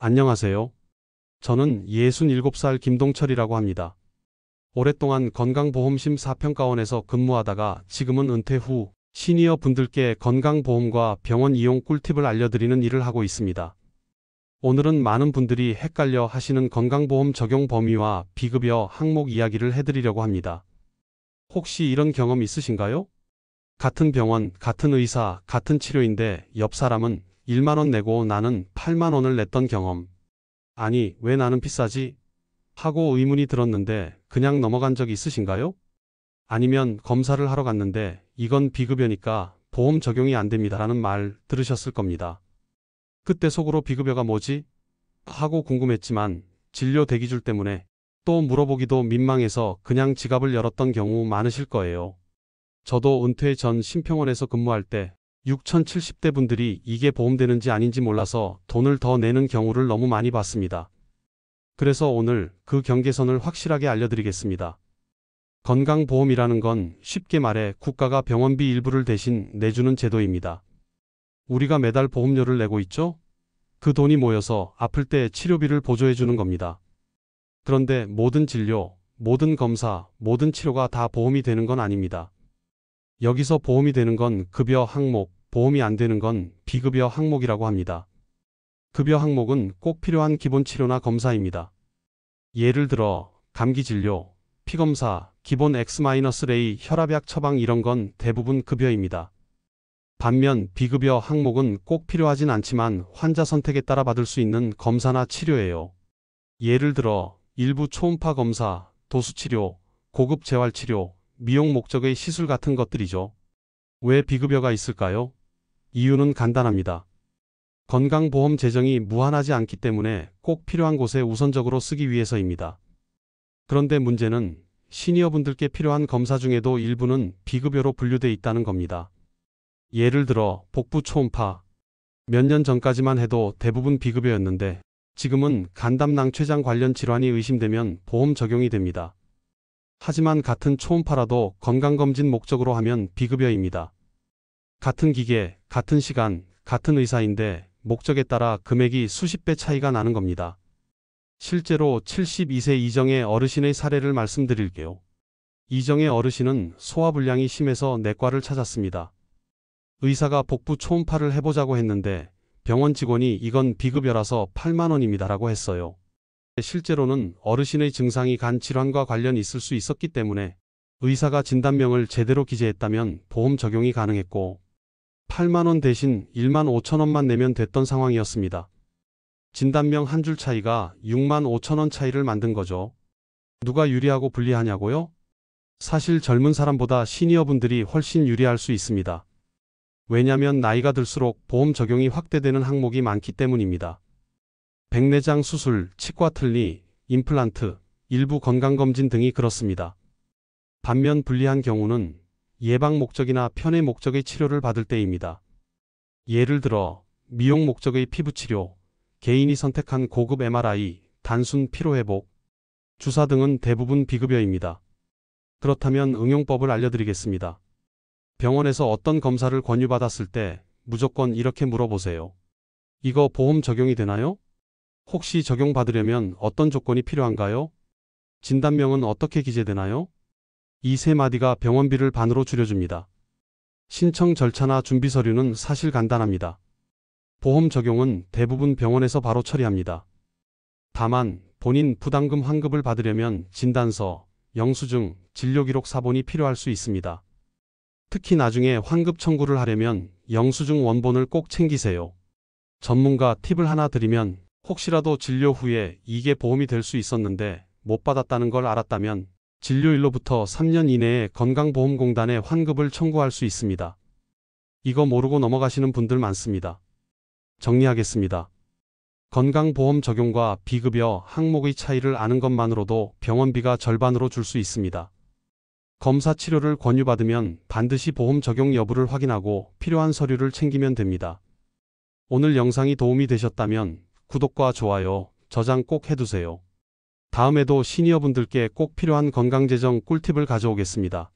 안녕하세요. 저는 67살 김동철이라고 합니다. 오랫동안 건강보험심사평가원에서 근무하다가 지금은 은퇴 후 시니어 분들께 건강보험과 병원 이용 꿀팁을 알려드리는 일을 하고 있습니다. 오늘은 많은 분들이 헷갈려 하시는 건강보험 적용 범위와 비급여 항목 이야기를 해드리려고 합니다. 혹시 이런 경험 있으신가요? 같은 병원, 같은 의사, 같은 치료인데 옆 사람은 1만 원 내고 나는 8만 원을 냈던 경험. 아니, 왜 나는 비싸지? 하고 의문이 들었는데 그냥 넘어간 적 있으신가요? 아니면 검사를 하러 갔는데 이건 비급여니까 보험 적용이 안 됩니다라는 말 들으셨을 겁니다. 그때 속으로 비급여가 뭐지? 하고 궁금했지만 진료 대기줄 때문에 또 물어보기도 민망해서 그냥 지갑을 열었던 경우 많으실 거예요. 저도 은퇴 전 심평원에서 근무할 때 6070대 분들이 이게 보험되는지 아닌지 몰라서 돈을 더 내는 경우를 너무 많이 봤습니다. 그래서 오늘 그 경계선을 확실하게 알려드리겠습니다. 건강보험이라는 건 쉽게 말해 국가가 병원비 일부를 대신 내주는 제도입니다. 우리가 매달 보험료를 내고 있죠? 그 돈이 모여서 아플 때 치료비를 보조해주는 겁니다. 그런데 모든 진료, 모든 검사, 모든 치료가 다 보험이 되는 건 아닙니다. 여기서 보험이 되는 건 급여 항목, 보험이 안 되는 건 비급여 항목이라고 합니다. 급여 항목은 꼭 필요한 기본 치료나 검사입니다. 예를 들어 감기 진료, 피검사, 기본 X-레이, 혈압약 처방 이런 건 대부분 급여입니다. 반면 비급여 항목은 꼭 필요하진 않지만 환자 선택에 따라 받을 수 있는 검사나 치료예요. 예를 들어 일부 초음파 검사, 도수치료, 고급 재활치료, 미용 목적의 시술 같은 것들이죠. 왜 비급여가 있을까요? 이유는 간단합니다. 건강보험 재정이 무한하지 않기 때문에 꼭 필요한 곳에 우선적으로 쓰기 위해서입니다. 그런데 문제는 시니어분들께 필요한 검사 중에도 일부는 비급여로 분류돼 있다는 겁니다. 예를 들어 복부 초음파. 몇 년 전까지만 해도 대부분 비급여였는데 지금은 간담낭췌장 관련 질환이 의심되면 보험 적용이 됩니다. 하지만 같은 초음파라도 건강검진 목적으로 하면 비급여입니다. 같은 기계, 같은 시간, 같은 의사인데 목적에 따라 금액이 수십 배 차이가 나는 겁니다. 실제로 72세 이정의 어르신의 사례를 말씀드릴게요. 이정의 어르신은 소화불량이 심해서 내과를 찾았습니다. 의사가 복부 초음파를 해보자고 했는데 병원 직원이 이건 비급여라서 8만 원입니다라고 했어요. 실제로는 어르신의 증상이 간 질환과 관련이 있을 수 있었기 때문에 의사가 진단명을 제대로 기재했다면 보험 적용이 가능했고 8만 원 대신 1만 5천 원만 내면 됐던 상황이었습니다. 진단명 한 줄 차이가 6만 5천 원 차이를 만든 거죠. 누가 유리하고 불리하냐고요? 사실 젊은 사람보다 시니어분들이 훨씬 유리할 수 있습니다. 왜냐면 나이가 들수록 보험 적용이 확대되는 항목이 많기 때문입니다. 백내장 수술, 치과 틀니, 임플란트, 일부 건강검진 등이 그렇습니다. 반면 불리한 경우는 예방 목적이나 편의 목적의 치료를 받을 때입니다. 예를 들어 미용 목적의 피부치료, 개인이 선택한 고급 MRI, 단순 피로회복, 주사 등은 대부분 비급여입니다. 그렇다면 응용법을 알려드리겠습니다. 병원에서 어떤 검사를 권유받았을 때 무조건 이렇게 물어보세요. 이거 보험 적용이 되나요? 혹시 적용받으려면 어떤 조건이 필요한가요? 진단명은 어떻게 기재되나요? 이 세 마디가 병원비를 반으로 줄여줍니다. 신청 절차나 준비 서류는 사실 간단합니다. 보험 적용은 대부분 병원에서 바로 처리합니다. 다만 본인 부담금 환급을 받으려면 진단서, 영수증, 진료기록 사본이 필요할 수 있습니다. 특히 나중에 환급 청구를 하려면 영수증 원본을 꼭 챙기세요. 전문가 팁을 하나 드리면 혹시라도 진료 후에 이게 보험이 될 수 있었는데 못 받았다는 걸 알았다면 진료일로부터 3년 이내에 건강보험공단에 환급을 청구할 수 있습니다. 이거 모르고 넘어가시는 분들 많습니다. 정리하겠습니다. 건강보험 적용과 비급여 항목의 차이를 아는 것만으로도 병원비가 절반으로 줄 수 있습니다. 검사 치료를 권유받으면 반드시 보험 적용 여부를 확인하고 필요한 서류를 챙기면 됩니다. 오늘 영상이 도움이 되셨다면 구독과 좋아요, 저장 꼭 해두세요. 다음에도 시니어분들께 꼭 필요한 건강재정 꿀팁을 가져오겠습니다.